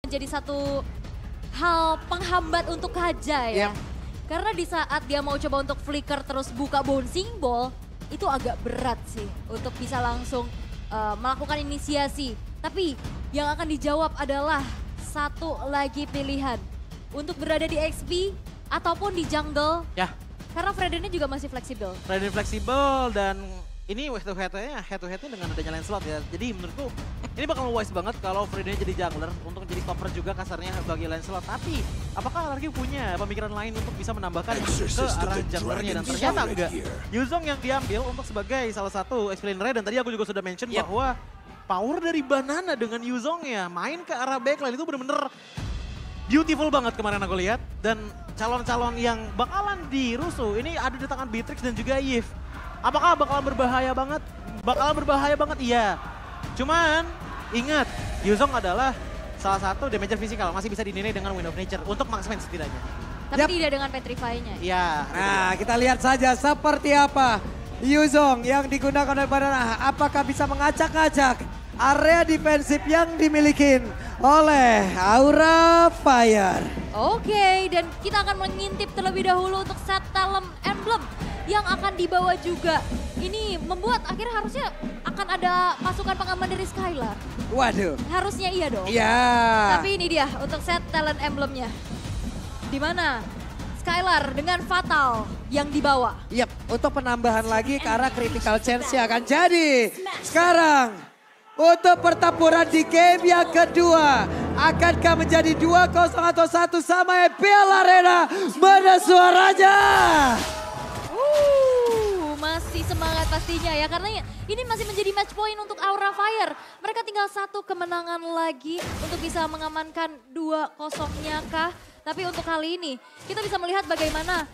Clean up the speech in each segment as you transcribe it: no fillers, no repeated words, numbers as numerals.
Menjadi satu hal penghambat untuk Kaja ya. Karena di saat dia mau coba untuk flicker terus buka bouncing ball, itu agak berat sih untuk bisa langsung melakukan inisiasi. Tapi yang akan dijawab adalah satu lagi pilihan. Untuk berada di XP ataupun di jungle. Ya. Karena Fredennya juga masih fleksibel. Freden fleksibel dan ini head to headnya dengan adanya Lancelot ya. Jadi menurutku ini bakal wise banget kalau Fredennya jadi jungler untuk jadi cover juga kasarnya bagi Lancelot. Tapi apakah RRQ punya pemikiran lain untuk bisa menambahkan ke arah junglernya, dan ternyata enggak. Yuzong yang diambil untuk sebagai salah satu explainer, dan tadi aku juga sudah mention bahwa power dari Banana dengan Yuzong ya main ke arah backline itu bener-bener beautiful banget kemarin aku lihat. Dan calon-calon yang bakalan dirusuh ini ada di tangan Beatrix dan juga Yves. Apakah bakalan berbahaya banget? Bakalan berbahaya banget, iya. Cuman ingat, Yuzong adalah salah satu damager fisikal, masih bisa dinilai dengan Wind of Nature untuk marksman setidaknya. Tapi tidak dengan Petrify-nya. Iya. Nah, kita lihat saja seperti apa Yuzong yang digunakan oleh Banana. Apakah bisa mengacak-acak area defensif yang dimiliki oleh Aura Fire. Oke, dan kita akan mengintip terlebih dahulu untuk set talent emblem yang akan dibawa juga. Ini membuat akhirnya harusnya akan ada masukan pengaman dari Skylar. Waduh. Harusnya iya dong. Iya. Tapi ini dia untuk set talent emblemnya. Di mana Skylar dengan Fatal yang dibawa. Yap, untuk penambahan lagi ke arah critical chance-nya akan jadi. Sekarang untuk pertempuran di game yang kedua. Akankah menjadi 2-0 atau 1 sama EPL Arena? Mana suaranya? Masih semangat pastinya ya, karena ini masih menjadi match point untuk Aura Fire. Mereka tinggal satu kemenangan lagi untuk bisa mengamankan 2-0-nya kah? Tapi untuk kali ini kita bisa melihat bagaimana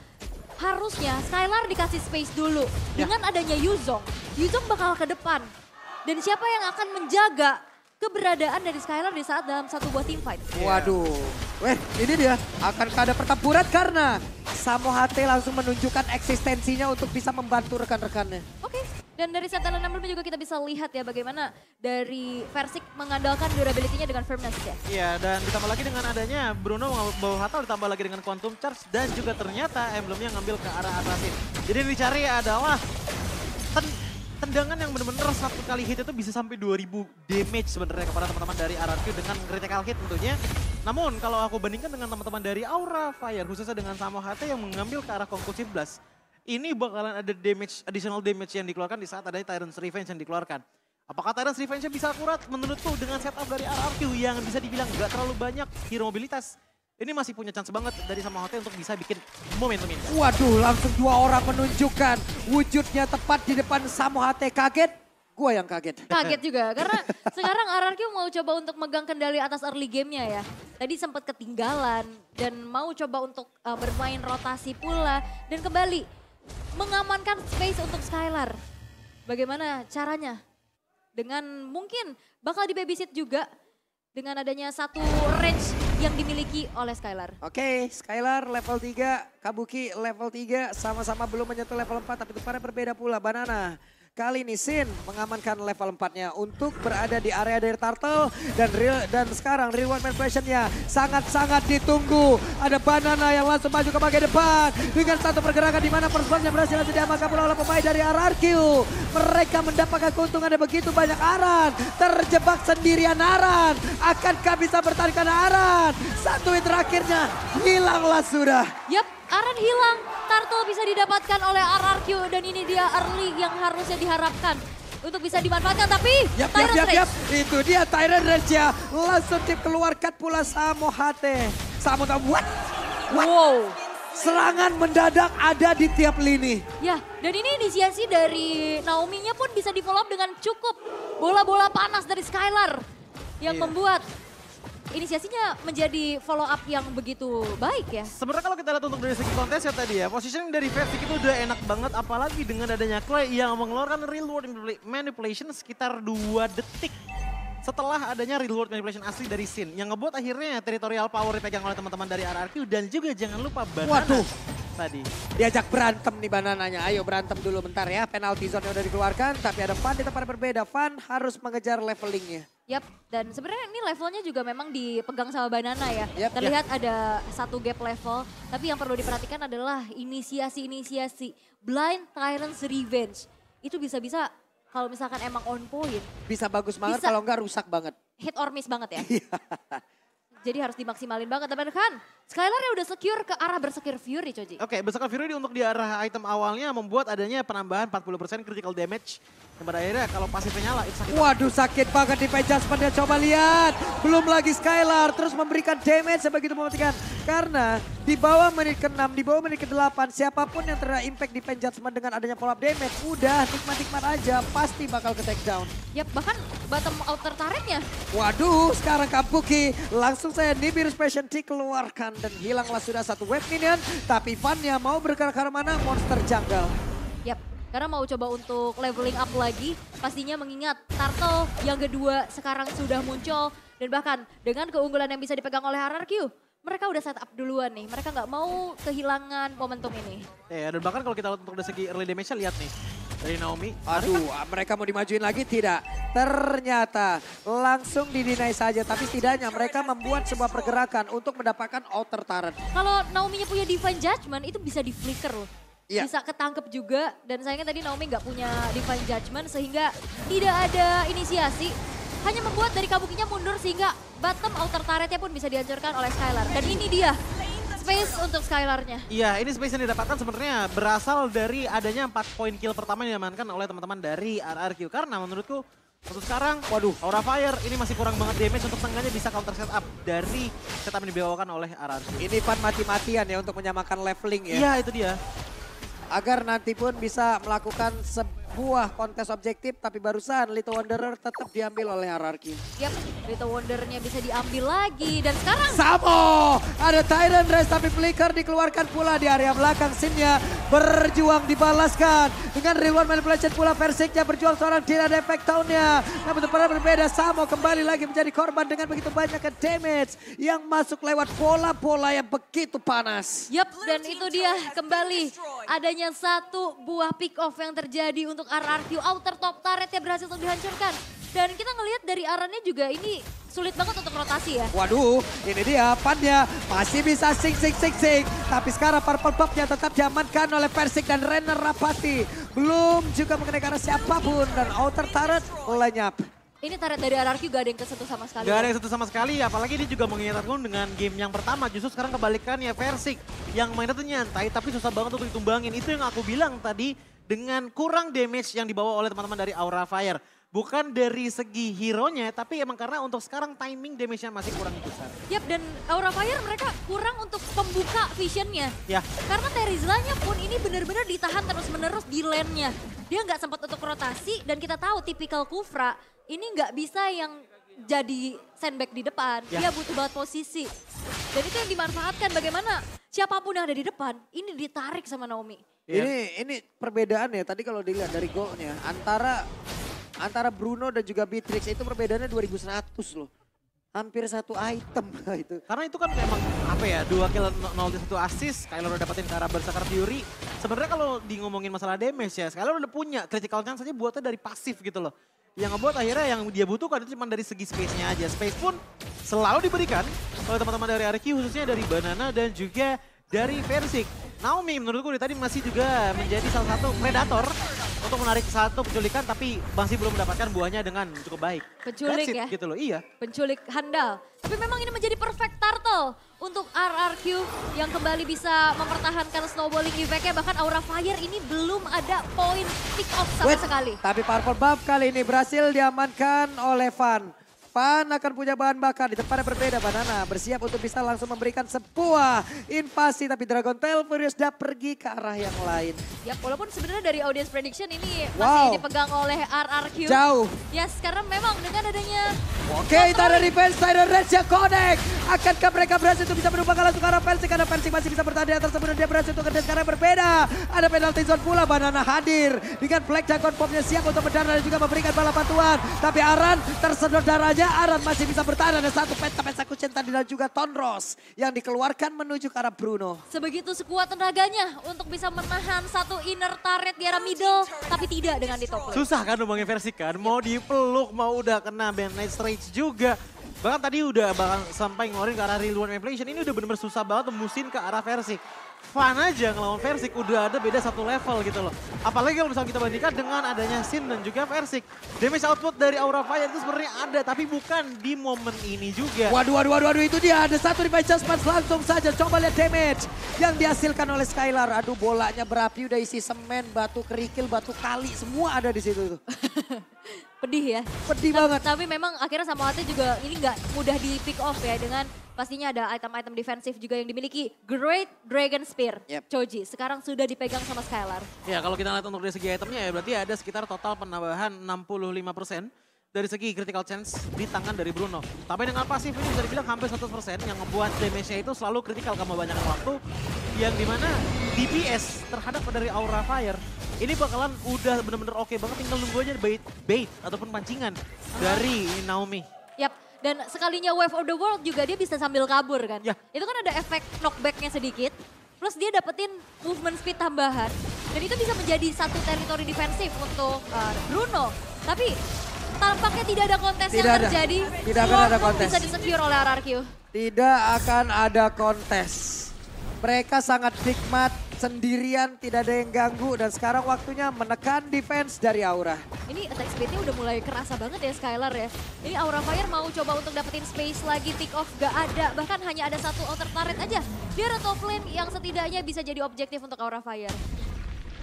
harusnya Skylar dikasih space dulu. Dengan adanya Yuzong, Yuzong bakal ke depan. Dan siapa yang akan menjaga keberadaan dari Skylar di saat dalam satu buah team fight? Waduh, ini dia. Akankah ada pertempuran karena Samo HT langsung menunjukkan eksistensinya untuk bisa membantu rekan-rekannya. Oke, dan dari set talent emblem juga kita bisa lihat ya bagaimana dari Versik mengandalkan durability-nya dengan firmness ya. Iya, dan ditambah lagi dengan adanya Bruno bawa Fatal, ditambah lagi dengan Quantum Charge, dan juga ternyata emblemnya ngambil ke arah Assassin. Jadi yang dicari adalah tendangan yang benar-benar satu kali hit itu bisa sampai 2000 damage sebenarnya kepada teman-teman dari RRQ dengan critical hit tentunya. Namun kalau aku bandingkan dengan teman-teman dari Aura Fire, khususnya dengan Samo HT yang mengambil ke arah Conclusive Blast, ini bakalan ada damage, additional damage yang dikeluarkan di saat adanya Tyrant's Revenge yang dikeluarkan. Apakah Tyrant's Revenge bisa akurat? Menurutku dengan setup dari RRQ yang bisa dibilang gak terlalu banyak hero mobilitas, ini masih punya chance banget dari Samo HT untuk bisa bikin momentum ini. Waduh, langsung 2 orang menunjukkan wujudnya tepat di depan Samo HT. Kaget? Gua yang kaget. Kaget juga, karena sekarang RRQ mau coba untuk megang kendali atas early game-nya ya. Tadi sempat ketinggalan dan mau coba untuk bermain rotasi pula. Dan kembali mengamankan space untuk Skylar. Bagaimana caranya? Dengan mungkin bakal di babysit juga dengan adanya satu range yang dimiliki oleh Skylar. Oke, Skylar level 3, Kabuki level 3, sama-sama belum menyentuh level 4, tapi depannya berbeda pula. Banana kali ini Sin mengamankan level 4-nya untuk berada di area dari Turtle. Dan sekarang reward manipulation-nya sangat-sangat ditunggu. Ada Banana yang langsung maju ke bagian depan. Dengan satu pergerakan di mana first blood-nya berhasil diamankan oleh pemain dari RRQ. Mereka mendapatkan keuntungan yang begitu banyak. Aran terjebak sendirian Aran. Akankah bisa bertahan Aran? Satu hit terakhirnya hilanglah sudah. Yap, Aran hilang. Turtle bisa didapatkan oleh RRQ dan ini dia early yang harusnya diharapkan untuk bisa dimanfaatkan, tapi Tyrant Rage. Itu dia Tyrant Rage ya. Langsung dikeluarkan pula Samo HT. Samo what? Wow. Serangan mendadak ada di tiap lini. Ya, dan ini inisiasi dari Naomi-nya pun bisa di follow up dengan cukup bola-bola panas dari Skylar yang membuat inisiasinya menjadi follow up yang begitu baik ya. Sebenarnya kalau kita lihat untuk dari segi kontes ya tadi ya, positioning dari Versik itu udah enak banget, apalagi dengan adanya Clay yang mengeluarkan real world manipulation sekitar 2 detik setelah adanya real world manipulation asli dari Sin, yang ngebuat akhirnya territorial power dipegang oleh teman-teman dari RRQ. Dan juga jangan lupa Banana tadi diajak berantem nih Banananya. Ayo berantem dulu bentar ya, penalty zone yang udah dikeluarkan, tapi ada Van di tempat berbeda. Van harus mengejar levelingnya. Yap, dan sebenarnya ini levelnya juga memang dipegang sama Banana ya. Yap. Terlihat ada satu gap level, tapi yang perlu diperhatikan adalah inisiasi Blind Tyrant's Revenge. Itu bisa-bisa kalau misalkan emang on point, Bisa bagus banget Bisa. kalau enggak rusak banget. hit or miss banget ya. Iya. Jadi harus dimaksimalin banget. Dan kan Skylar udah secure ke arah Berserker Fury, Coji. Oke, Berserker Fury untuk di arah item awalnya membuat adanya penambahan 40% critical damage. Dan pada akhirnya kalau pasifnya nyala itu sakit. Waduh sakit banget di Adjustment dia coba lihat. Belum lagi Skylar terus memberikan damage sebegitu mematikan. Karena di bawah menit ke-6, di bawah menit ke-8 siapapun yang terkena impact di Adjustment dengan adanya follow up damage. Udah nikmat-nikmat aja pasti bakal ke take down. Yap, bahkan bottom outer turretnya. Waduh sekarang Kabuki langsung saya Nibiru's Passion dikeluarkan. Dan hilanglah sudah satu wave minion. Tapi Vannya mau bergerak ke mana? Monster jungle. Yap, karena mau coba untuk leveling up lagi. Pastinya mengingat Turtle yang kedua sekarang sudah muncul. Dan bahkan dengan keunggulan yang bisa dipegang oleh RRQ. Mereka udah set up duluan nih. Mereka nggak mau kehilangan momentum ini. Ya, dan bahkan kalau kita lihat untuk dari segi early damage-nya lihat nih. Dari Naomi. Aduh, mereka mau dimajuin lagi tidak? Ternyata langsung didinai saja. Tapi setidaknya mereka membuat sebuah pergerakan untuk mendapatkan outer turret. Kalau Naomi-nya punya Divine Judgment itu bisa di flicker loh. Iya. Bisa ketangkep juga dan sayangnya tadi Naomi nggak punya Divine Judgment sehingga tidak ada inisiasi. Hanya membuat dari Kabukinya mundur sehingga bottom outer turretnya pun bisa dihancurkan oleh Skylar. Dan ini dia space untuk Skylarnya. Iya, ini space yang didapatkan sebenarnya berasal dari adanya 4 poin kill pertama yang diamankan oleh teman-teman dari RRQ. Karena menurutku untuk sekarang, waduh, Aura Fire ini masih kurang banget damage untuk seenggaknya bisa counter setup dari setup yang dibawakan oleh RRQ. Ini Van mati-matian ya untuk menyamakan leveling ya. Iya, itu dia. Agar nanti pun bisa melakukan sebuah kontes objektif. Tapi barusan Little Wanderer tetap diambil oleh RRQ. Yap, Little Wondernya bisa diambil lagi dan sekarang Samo! Ada Tyrant Race tapi Flicker dikeluarkan pula di area belakang. Sinnya berjuang dibalaskan. Dengan reward manipulation pula Versiknya berjuang seorang tidak ada efek tahunnya. Namun pada berbeda Samo kembali lagi menjadi korban dengan begitu banyak damage. Yang masuk lewat bola-bola yang begitu panas. Yap, dan itu dia kembali adanya satu buah pick off yang terjadi untuk RRQ. Outer top turretnya berhasil untuk dihancurkan. Dan kita ngelihat dari Arannya juga ini sulit banget untuk rotasi ya. Waduh, ini dia Vannya masih bisa sing. Tapi sekarang Purple Buff-nya tetap diamankan oleh Persik dan Renner Rapati. Belum juga mengenai arah siapapun dan outer turret lenyap. Ini turret dari RRQ gak ada yang kesentuh sama sekali. Gak ada yang satu sama sekali, apalagi dia juga mengingatkan dengan game yang pertama. Justru sekarang kebalikannya, Versik yang mainnya tuh nyantai tapi susah banget untuk ditumbangin. Itu yang aku bilang tadi dengan kurang damage yang dibawa oleh teman-teman dari Aura Fire. Bukan dari segi hero-nya, tapi emang karena untuk sekarang timing damage-nya masih kurang besar. Yap, dan Aura Fire mereka kurang untuk pembuka vision-nya. Ya. Karena Terizla-nya pun ini benar-benar ditahan terus-menerus di lane-nya. Dia nggak sempat untuk rotasi dan kita tahu tipikal Kufra ini nggak bisa yang jadi sandbag di depan. Ya. Dia butuh banget posisi. Dan itu yang dimanfaatkan bagaimana siapapun yang ada di depan ini ditarik sama Naomi. Ya. Ini perbedaan ya tadi kalau dilihat dari golnya antara Bruno dan juga Beatrix itu perbedaannya 2100 loh. Hampir satu item itu. Karena itu kan memang apa ya, 2 kill 0 1 assist, Skylar udah dapetin ke arah Berserker Fury. Sebenarnya kalau di ngomongin masalah damage ya, Skylar udah punya critical chance saja buatnya dari pasif gitu loh. Yang ngebuat akhirnya yang dia butuhkan itu cuma dari segi space-nya aja. Space pun selalu diberikan oleh teman-teman dari RRQ, khususnya dari Banana dan juga dari Versik. Naomi menurutku tadi masih juga menjadi salah satu predator untuk menarik satu penculikan, tapi masih belum mendapatkan buahnya dengan cukup baik. Penculik That's it, ya? gitu loh, iya. Penculik handal. Tapi memang ini menjadi perfect turtle untuk RRQ yang kembali bisa mempertahankan snowballing effect-nya. Bahkan Aura Fire ini belum ada poin pick off sama sekali. Tapi Purple Buff kali ini berhasil diamankan oleh Van. Van akan punya bahan bakar di tempat yang berbeda. Banana bersiap untuk bisa langsung memberikan sebuah invasi. Tapi Dragon Tail Furious sudah pergi ke arah yang lain. Ya walaupun sebenarnya dari audience prediction ini Wow. masih dipegang oleh RRQ. Jauh. Yes, karena memang dengan adanya Oke, itu ada defense Tidal Rage yang connect. Akankah mereka berhasil untuk bisa berubah langsung ke arah Versik? Karena Versik masih bisa bertahan di atas sebelum dia berhasil untuk kerja sekarang berbeda. Ada penalty zone pula, Banana hadir. Dengan Black Dragon Popnya siap untuk mendarah dan juga memberikan balapan tuan. Tapi Aran tersedot darahnya. selanjutnya Aran masih bisa bertahan. Ada satu penta execution tadi dan juga Tonros yang dikeluarkan menuju ke arah Bruno. Sebegitu sekuat tenaganya untuk bisa menahan satu inner turret di arah middle. Tapi tidak dengan di top lane. Susah kan numbangin versi kan, mau dipeluk, mau udah kena Bandage Rage juga. Bahkan tadi udah sampai ngeluarin ke arah Real One Manipulation, ini udah bener-bener susah banget tembusin ke arah versi. Fun aja ngelawan Versik, udah ada beda satu level gitu loh. Apalagi kalau misalnya kita bandingkan dengan adanya Sin dan juga Versik. Damage output dari Aura Fire itu sebenarnya ada, tapi bukan di momen ini juga. Waduh, itu dia. Ada satu revive Jasmine langsung saja. Coba lihat damage yang dihasilkan oleh Skylar. Aduh, bolanya berapi, udah isi semen, batu kerikil, batu kali, semua ada di situ tuh. Pedih ya. Pedih banget. Tapi memang akhirnya Samoate juga ini nggak mudah di pick off ya dengan pastinya ada item-item defensif juga yang dimiliki. Great Dragon Spear, Choji, sekarang sudah dipegang sama Skylar. Ya kalau kita lihat untuk dari segi itemnya ya berarti ada sekitar total penambahan 65% dari segi critical chance di tangan dari Bruno. Tapi dengan pasif ini bisa dibilang hampir 100% yang membuat damage-nya itu selalu kritikal karena banyak waktu. Yang dimana DPS terhadap dari Aura Fire ini bakalan udah bener-bener oke banget, tinggal nunggu aja bait ataupun pancingan dari Naomi. Yap. Dan sekalinya Wave of the World juga dia bisa sambil kabur kan. Ya. Itu kan ada efek knockbacknya sedikit. Plus dia dapetin movement speed tambahan. Dan itu bisa menjadi satu teritori defensif untuk Bruno. Tapi tampaknya tidak ada kontes yang terjadi. Tidak akan ada kontes. Bisa disecure oleh RRQ. Tidak akan ada kontes. Mereka sangat nikmat, sendirian, tidak ada yang ganggu. Dan sekarang waktunya menekan defense dari Aura. Ini attack speednya udah mulai kerasa banget ya Skylar ya. Ini Aura Fire mau coba untuk dapetin space lagi, pick off gak ada. Bahkan hanya ada satu outer turret aja. Dia ada top lane yang setidaknya bisa jadi objektif untuk Aura Fire.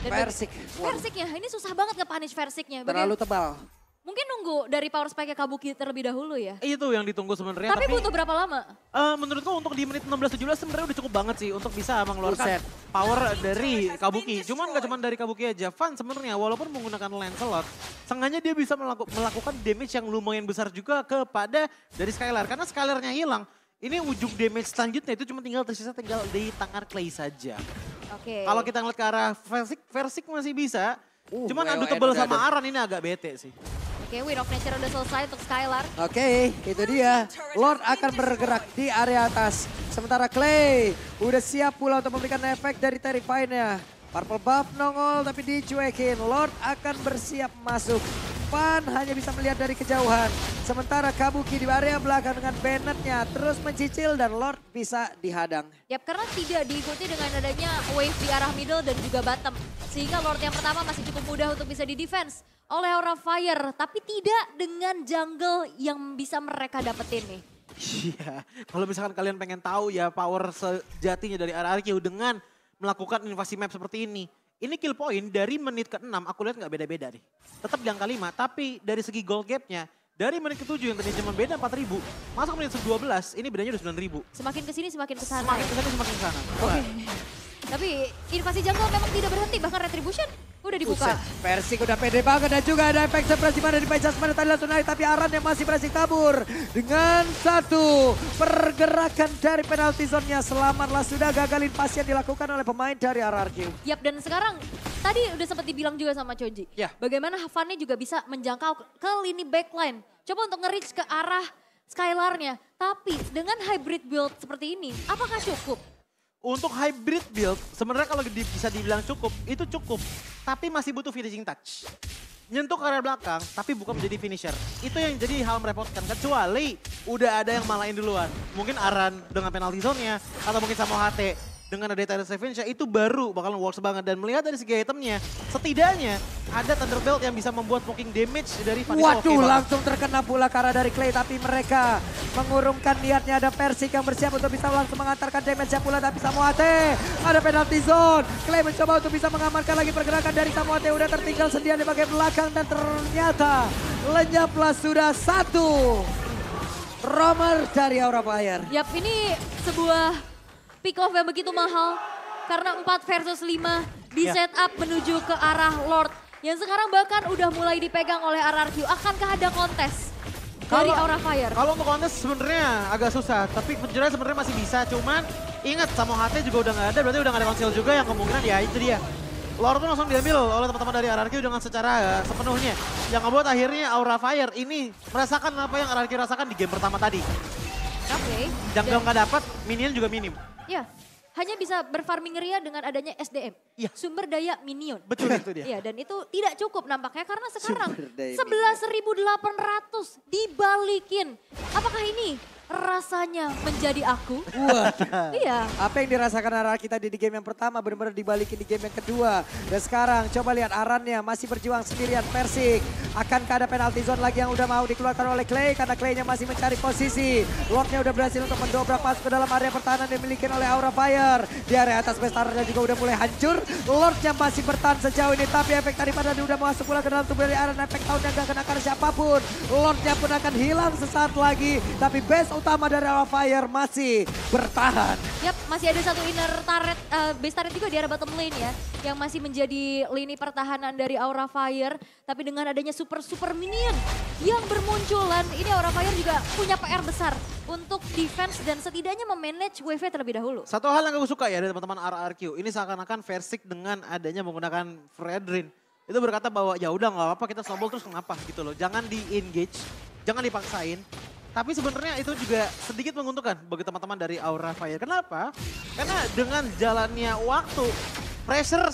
Versik. Versiknya, ini susah banget nge-punish Versiknya. Terlalu tebal. Mungkin nunggu dari power spike Kabuki terlebih dahulu ya. Itu yang ditunggu sebenarnya. Tapi butuh berapa lama? Menurutku untuk di menit 16-17 sebenarnya udah cukup banget sih untuk bisa mengeluarkan power dari Kabuki. Cuman gak cuma dari Kabuki aja, Van sebenarnya walaupun menggunakan Lancelot, sengaja dia bisa melakukan damage yang lumayan besar juga kepada dari Skylar. Karena Skylarnya hilang, ini ujung damage selanjutnya itu cuma tinggal di tangan Clay saja. Oke. Kalau kita ngeliat ke arah Versik masih bisa. Cuman adu tebel sama Aran ini agak bete sih. Oke, Wind of Nature udah selesai untuk Skylar. Oke, itu dia. Lord akan bergerak di area atas. Sementara Clay udah siap pula untuk memberikan efek dari Terrify-nya. Purple buff nongol tapi dicuekin. Lord akan bersiap masuk. Van hanya bisa melihat dari kejauhan. Sementara Kabuki di area belakang dengan Bennett-nya terus mencicil dan Lord bisa dihadang. Yap, karena tidak diikuti dengan adanya wave di arah middle dan juga bottom. Sehingga Lord yang pertama masih cukup mudah untuk bisa di-defense oleh Aura Fire. Tapi tidak dengan jungle yang bisa mereka dapetin nih. Iya, kalau misalkan kalian pengen tahu ya power sejatinya dari RRQ dengan melakukan invasi map seperti ini. Ini kill point dari menit ke-6 aku lihat nggak beda-beda nih. Tetap di angka 5, tapi dari segi gold gap-nya dari menit ke-7 yang tadi cuma beda 4.000, masuk menit ke-12 ini bedanya udah 9.000. Semakin kesini semakin kesana. Semakin kesana semakin kesana. Oke. Tapi invasi jungle memang tidak berhenti, bahkan Retribution udah dibuka. Versik udah pede banget dan juga ada efek suppresi mana di Jasmine tadi langsung naik. Tapi Aran yang masih berhasil kabur dengan satu pergerakan dari penalty zone-nya. Selamatlah sudah gagal invasi yang dilakukan oleh pemain dari RRQ. Yap, dan sekarang tadi udah sempat dibilang juga sama Choji. Ya. Bagaimana Havannya juga bisa menjangkau ke lini backline. Coba untuk nge-reach ke arah Skylar-nya. Tapi dengan hybrid build seperti ini, apakah cukup? Untuk hybrid build, sebenarnya kalau bisa dibilang cukup, itu cukup. Tapi masih butuh finishing touch. Nyentuh ke area belakang, tapi bukan menjadi finisher. Itu yang jadi hal merepotkan. Kecuali udah ada yang malahin duluan. Mungkin Aran dengan penalty zone-nya, atau mungkin sama HT. Dengan ada Tidal Revenge itu baru bakalan works banget. Dan melihat dari segi itemnya, setidaknya ada Thunderbolt yang bisa membuat poking damage dari Vanessa. Waduh, langsung terkena pula karena dari Clay. Tapi mereka mengurungkan niatnya. Ada Versik yang bersiap untuk bisa langsung mengantarkan damage-nya pula. Tapi Samoate ada penalty zone. Clay mencoba untuk bisa mengamankan lagi pergerakan dari Samoate. Udah tertinggal sendirian di bagian belakang. Dan ternyata lenyaplah sudah satu romer dari Aura Fire. Yap, ini sebuah pick off yang begitu mahal. Karena 4 versus 5 di setup menuju ke arah Lord. Yang sekarang bahkan udah mulai dipegang oleh RRQ. Akankah ada kontes dari Aura Fire? Kalau untuk kontes sebenarnya agak susah. Tapi sebenarnya masih bisa. Cuman ingat sama HT juga udah nggak ada. Berarti udah nggak ada konsil juga yang kemungkinan ya itu dia. Lord pun langsung diambil oleh teman-teman dari RRQ dengan secara sepenuhnya. Yang ngebuat akhirnya Aura Fire ini merasakan apa yang RRQ rasakan di game pertama tadi. Oke. Jungle nggak dapat, minion juga minim. Ya, hanya bisa berfarming ria dengan adanya SDM. Iya. Sumber daya minion. Betul itu dia. Iya, dan itu tidak cukup nampaknya karena sekarang Sumber daya 11.800 dibalikin. Apakah ini rasanya menjadi aku? Wah. Iya. Apa yang dirasakan RRQ tadi di game yang pertama benar-benar dibalikin di game yang kedua. Dan sekarang coba lihat Arannya masih berjuang sendirian. Persik akankah ada penalti zone lagi yang udah mau dikeluarkan oleh Clay karena Claynya masih mencari posisi. Lordnya udah berhasil untuk mendobrak masuk ke dalam area pertahanan yang dimiliki oleh Aura Fire. Di area atas Bestarnya juga udah mulai hancur. Lordnya masih bertahan sejauh ini tapi efek daripada dia udah masuk pula ke dalam tubuh dari Aran. Efek tahunnya gak kenakan siapapun. Lordnya pun akan hilang sesaat lagi. Tapi base utama dari Aura Fire masih bertahan. Yap, masih ada satu inner turret, base turret juga di arah bottom lane ya. Yang masih menjadi lini pertahanan dari Aura Fire. Tapi dengan adanya super minion yang bermunculan, ini Aura Fire juga punya PR besar untuk defense dan setidaknya memanage wave terlebih dahulu. Satu hal yang aku suka ya dari teman-teman RRQ, ini seakan-akan Versik dengan adanya menggunakan Fredrin. Itu berkata bahwa ya udah nggak apa-apa kita snowball terus kenapa gitu loh. Jangan di-engage, jangan dipaksain. Tapi sebenarnya itu juga sedikit menguntungkan bagi teman-teman dari Aura Fire. Kenapa? Karena dengan jalannya waktu,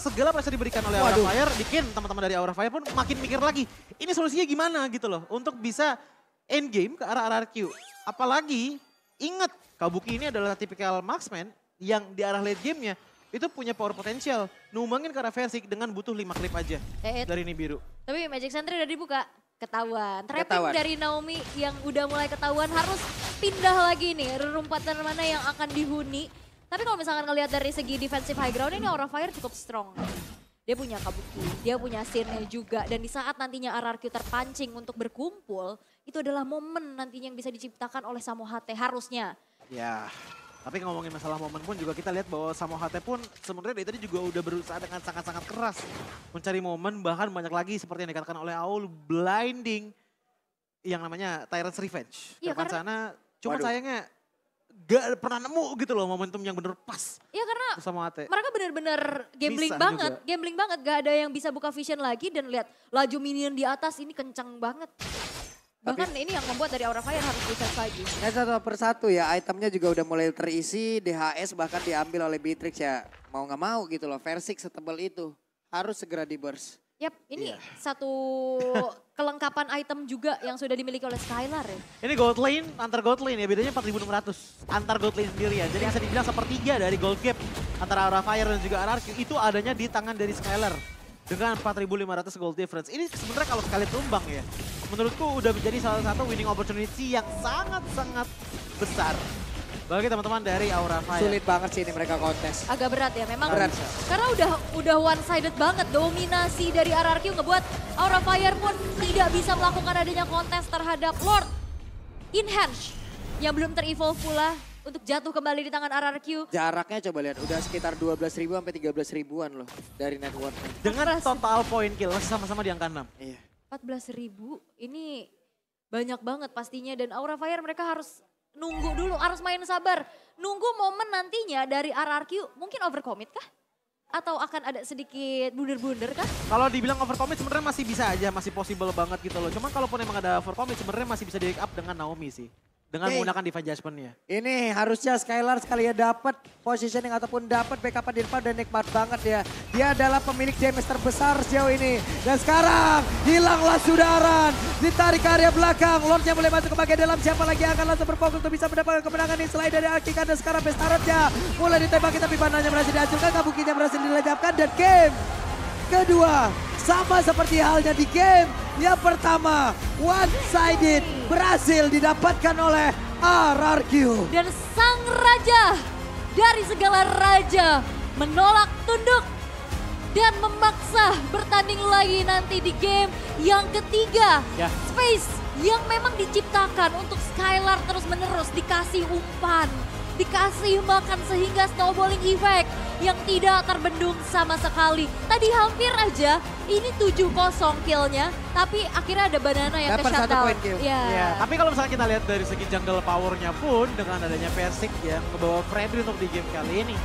segala pressure diberikan oleh Aura Fire, bikin teman-teman dari Aura Fire pun makin mikir lagi. Ini solusinya gimana gitu loh, untuk bisa end game ke arah RRQ. Apalagi ingat, Kabuki ini adalah tipikal marksman yang di arah late gamenya itu punya power potensial. Numbangin ke arah Versik dengan butuh 5 klip aja dari Nibiru. Tapi Magic Sentry udah dibuka. Ketahuan. Trapping Ketahuan. dari Naomi yang udah mulai ketahuan harus pindah lagi nih. Rumpatan mana yang akan dihuni. Tapi kalau misalkan ngelihat dari segi defensive high ground ini Aura Fire cukup strong. Dia punya Kabuki, dia punya Sin-nya juga. Dan di saat nantinya RRQ terpancing untuk berkumpul, itu adalah momen nantinya yang bisa diciptakan oleh Samohate harusnya. Ya, tapi ngomongin masalah momen pun juga kita lihat bahwa Samohate pun sebenarnya dari tadi juga udah berusaha dengan sangat-sangat keras mencari momen, bahkan banyak lagi seperti yang dikatakan oleh Aul, blinding yang namanya Tyrant's Revenge. Iya, Depan sana, cuma sayangnya gak pernah nemu gitu loh momentum yang bener pas. Iya karena Samohate. mereka benar-benar gambling Bisa banget, juga. gambling banget. Gak ada yang bisa buka vision lagi dan lihat laju minion di atas ini kencang banget. Bahkan ini yang membuat dari Aura Fire harus defense lagi. Ya satu persatu ya, itemnya juga udah mulai terisi, DHS bahkan diambil oleh Beatrix ya. Mau nggak mau gitu loh, Versik setebal itu. Harus segera di burst. Yap, ini satu kelengkapan item juga yang sudah dimiliki oleh Skylar ya. Ini gold lane, antar gold lane ya bedanya 4.600. Antar gold lane sendiri ya. Jadi bisa dibilang sepertiga dari gold gap antara Aura Fire dan juga RRQ itu adanya di tangan dari Skylar. Dengan 4.500 gold difference. Ini sebenarnya kalau sekali tumbang ya, menurutku udah menjadi salah satu winning opportunity yang sangat-sangat besar bagi teman-teman dari Aura Fire. Sulit banget sih ini mereka kontes. Agak berat ya memang. Berat. Karena udah one sided banget, dominasi dari RRQ ngebuat Aura Fire pun tidak bisa melakukan adanya kontes terhadap Lord Enhance yang belum ter-evolve pula untuk jatuh kembali di tangan RRQ. Jaraknya coba lihat, udah sekitar 12.000 sampai 13.000-an loh dari network. Dengan total point kill masih sama-sama di angka 6. Iya. 14.000 ini banyak banget pastinya dan Aura Fire mereka harus nunggu dulu, harus main sabar. Nunggu momen nantinya dari RRQ mungkin overcommit kah? Atau akan ada sedikit blunder-blunder kah? Kalau dibilang overcommit sebenarnya masih bisa aja, masih possible banget gitu loh. Cuma kalaupun emang ada overcommit sebenarnya masih bisa di up dengan Naomi sih. Dengan menggunakan Divine Judgment-nya. Ini harusnya Skylar sekali ya dapat positioning ataupun dapat backup di depan dan nikmat banget ya. Dia adalah pemilik damage terbesar sejauh ini. Dan sekarang hilanglah Sudaran. Ditarik ke area belakang. Lordnya mulai masuk ke bagian dalam. Siapa lagi yang akan langsung berfokus untuk bisa mendapatkan kemenangan ini selain dari Akika. Dan sekarang Bestarotnya mulai ditembaki tapi bananya berhasil dihancurkan. Kabukinya berhasil dilenyapkan dan game kedua sama seperti halnya di game yang pertama, one-sided berhasil didapatkan oleh RRQ. Dan sang raja dari segala raja menolak tunduk dan memaksa bertanding lagi nanti di game yang ketiga. Ya. Space yang memang diciptakan untuk Skylar terus-menerus dikasih umpan, dikasih makan sehingga snowballing effect yang tidak terbendung sama sekali. Tadi hampir aja ini 7-0 killnya, tapi akhirnya ada Banana yang Dapat ke satu shutdown. point kill. Ya. Ya, tapi kalau misalnya kita lihat dari segi jungle powernya pun dengan adanya Versik yang membawa Freddy untuk di game kali ini.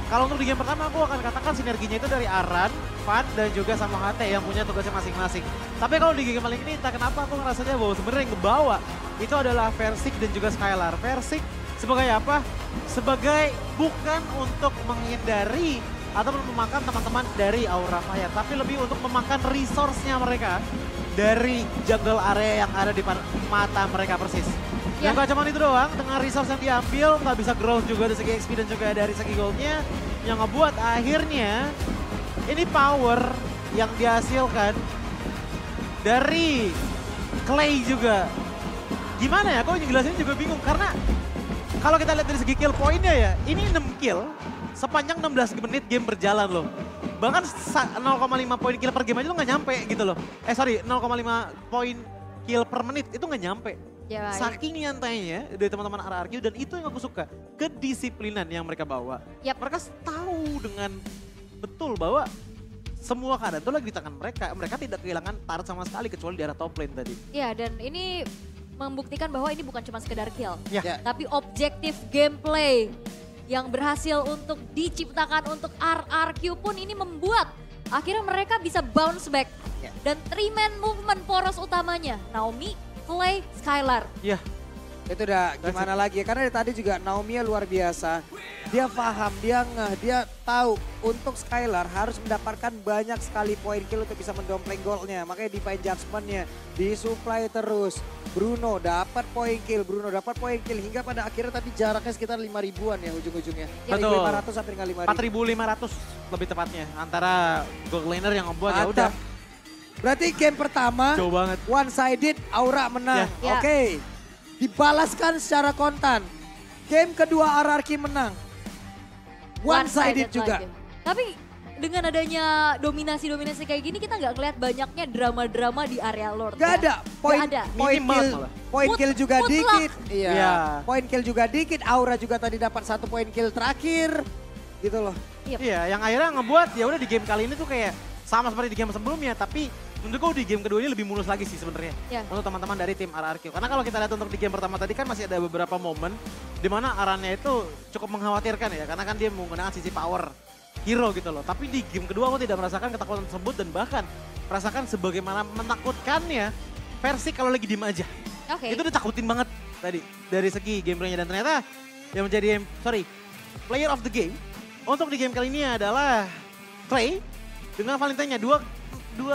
Kalau untuk di game pertama aku akan katakan sinerginya itu dari Aran, Van, dan juga sama HT yang punya tugasnya masing-masing. Tapi kalau di game kali ini entah kenapa aku ngerasanya bahwa sebenarnya yang ngebawa itu adalah Versik dan juga Skylar. Versik sebagai apa? Sebagai bukan untuk menghindari atau memakan teman-teman dari Aura Fire, tapi lebih untuk memakan resource-nya mereka dari jungle area yang ada di mata mereka persis. Ya. Yang gak cuma itu doang, dengan resource yang diambil, nggak bisa growth juga dari segi XP dan juga dari segi goldnya, yang ngebuat akhirnya ini power yang dihasilkan dari Clay juga. Gimana ya, kok ngejelasin juga bingung, karena kalau kita lihat dari segi kill poinnya ya, ini 6 kill sepanjang 16 menit game berjalan loh. Bahkan 0,5 poin kill per game aja tuh nggak nyampe gitu loh. 0,5 poin kill per menit itu nggak nyampe. Ya, baik. Saking nyantainya dari teman-teman RRQ dan itu yang aku suka. Kedisiplinan yang mereka bawa. Yap. Mereka tahu dengan betul bahwa semua keadaan itu lagi di tangan mereka. Mereka tidak kehilangan turret sama sekali kecuali di arah top lane tadi. Ya, dan ini membuktikan bahwa ini bukan cuma sekedar kill. Ya. Tapi objektif gameplay yang berhasil untuk diciptakan untuk RRQ pun ini membuat akhirnya mereka bisa bounce back. Ya. Dan 3-man movement poros utamanya, Naomi, Clay, Skylar. Ya. Itu udah gimana lagi ya, karena dari tadi juga Naomi luar biasa. Dia paham, dia ngeh, dia tahu untuk Skylar harus mendapatkan banyak sekali poin kill untuk bisa mendompleng goalnya. Makanya Divine Judgment-nya disuplai terus. Bruno dapat poin kill, hingga pada akhirnya tadi jaraknya sekitar 5 ribuan ya ujung-ujungnya. Betul. 500 sampai dengan 5.000. 4.500 lebih tepatnya antara gold laner yang ngebuat ya udah. Berarti game pertama Jauh banget. one sided Aura menang. Ya. Oke. Dibalaskan secara kontan. Game kedua RRQ menang. One sided juga. lagi. Tapi dengan adanya dominasi-dominasi kayak gini kita nggak ngeliat banyaknya drama-drama di area Lord. Gak ada. Poin ada. Minimal kill, malah. poin kill juga Mutlak. dikit. Iya. Iya. Poin kill juga dikit. Aura juga tadi dapat 1 poin kill terakhir. Gitu loh. Iya, yang akhirnya ngebuat ya udah di game kali ini tuh kayak sama seperti di game sebelumnya, tapi menurutku di game kedua ini lebih mulus lagi sih sebenarnya Ya. untuk teman-teman dari tim RRQ. Karena kalau kita lihat untuk di game pertama tadi kan masih ada beberapa momen di mana Arannya itu cukup mengkhawatirkan ya, karena kan dia menggunakan sisi power hero gitu loh. Tapi di game kedua aku tidak merasakan ketakutan tersebut dan bahkan merasakan sebagaimana menakutkannya versi kalau lagi diem aja. Oke. Itu ditakutin banget tadi dari segi gameplaynya dan ternyata yang menjadi player of the game untuk di game kali ini adalah Clay dengan Valentine-nya 2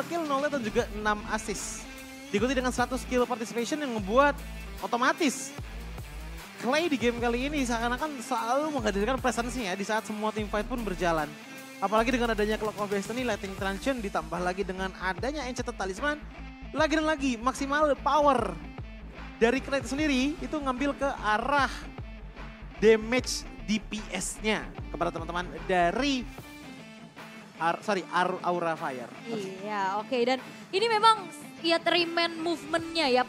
kill, 0 dan juga 6 assist. Diikuti dengan 100 kill participation yang membuat otomatis Clay di game kali ini seakan-akan selalu menghadirkan presence-nya di saat semua team fight pun berjalan. Apalagi dengan adanya Clock of Destiny, Lightning Truncheon ditambah lagi dengan adanya Enchanted Talisman. Lagi dan lagi maksimal power dari Clay itu sendiri itu ngambil ke arah damage DPS-nya kepada teman-teman dari Aura Fire. Iya, oke. Dan ini memang ya 3-man movement-nya ya,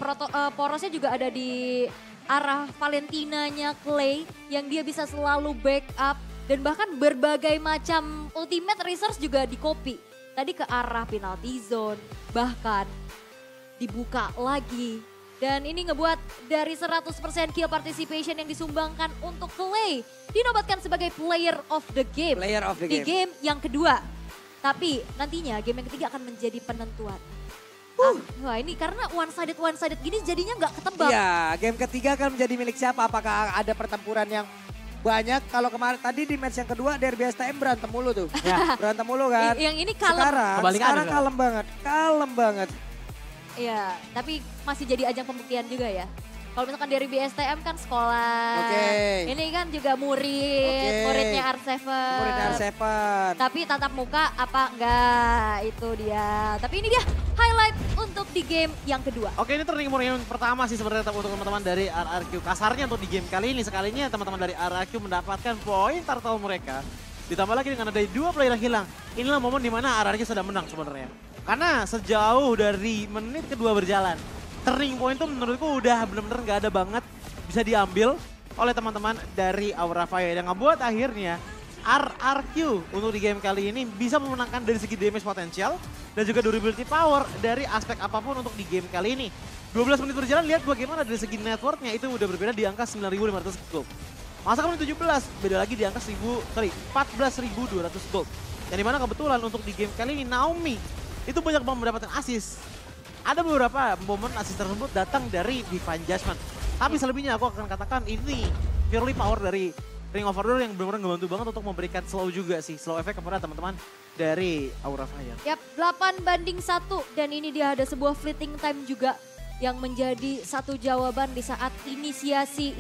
porosnya juga ada di arah Valentinanya Clay yang dia bisa selalu backup dan bahkan berbagai macam ultimate resource juga di copy. Tadi ke arah penalty zone, bahkan dibuka lagi. Dan ini ngebuat dari 100% kill participation yang disumbangkan untuk Clay dinobatkan sebagai player of the game. Player of the Di game. game yang kedua. Tapi nantinya game yang ketiga akan menjadi penentuan. Wah ini karena one sided gini jadinya nggak ketebak. Iya, game ketiga akan menjadi milik siapa? Apakah ada pertempuran yang banyak? Kalau kemarin tadi di match yang kedua Derby STM berantem mulu tuh. Ya. Berantem mulu kan. Yang ini kalem. Kebalikan Sekarang juga. kalem banget. Iya, tapi masih jadi ajang pembuktian juga ya. Kalau misalkan dari BSTM kan sekolah. Oke. Ini kan juga muridnya R7. Murid R7. Tapi tatap muka apa enggak, itu dia. Tapi ini dia highlight untuk di game yang kedua. Oke, ini turning point yang pertama sih sebenarnya untuk teman-teman dari RRQ. Kasarnya untuk di game kali ini, sekalinya teman-teman dari RRQ mendapatkan poin turtle mereka. Ditambah lagi dengan ada 2 player yang hilang. Inilah momen dimana RRQ sudah menang sebenarnya. Karena sejauh dari menit kedua berjalan, turning point itu menurutku udah bener-bener gak ada banget bisa diambil oleh teman-teman dari Aura Fire. Yang ngebuat akhirnya RRQ untuk di game kali ini bisa memenangkan dari segi damage potensial dan juga durability power dari aspek apapun untuk di game kali ini. 12 menit berjalan, lihat bagaimana dari segi networknya itu udah berbeda di angka 9.500 gold. Masa kemarin 17, beda lagi di angka 14.200 gold. Yang dimana kebetulan untuk di game kali ini Naomi itu banyak banget mendapatkan assist. Ada beberapa momen assist tersebut datang dari Divine Judgment. Tapi selebihnya aku akan katakan ini purely power dari Ring of Order yang benar-benar ngebantu banget untuk memberikan slow juga sih. Slow effect kepada teman-teman dari Aura Fire. Yap, 8-1 dan ini dia ada sebuah fleeting time juga yang menjadi satu jawaban di saat inisiasi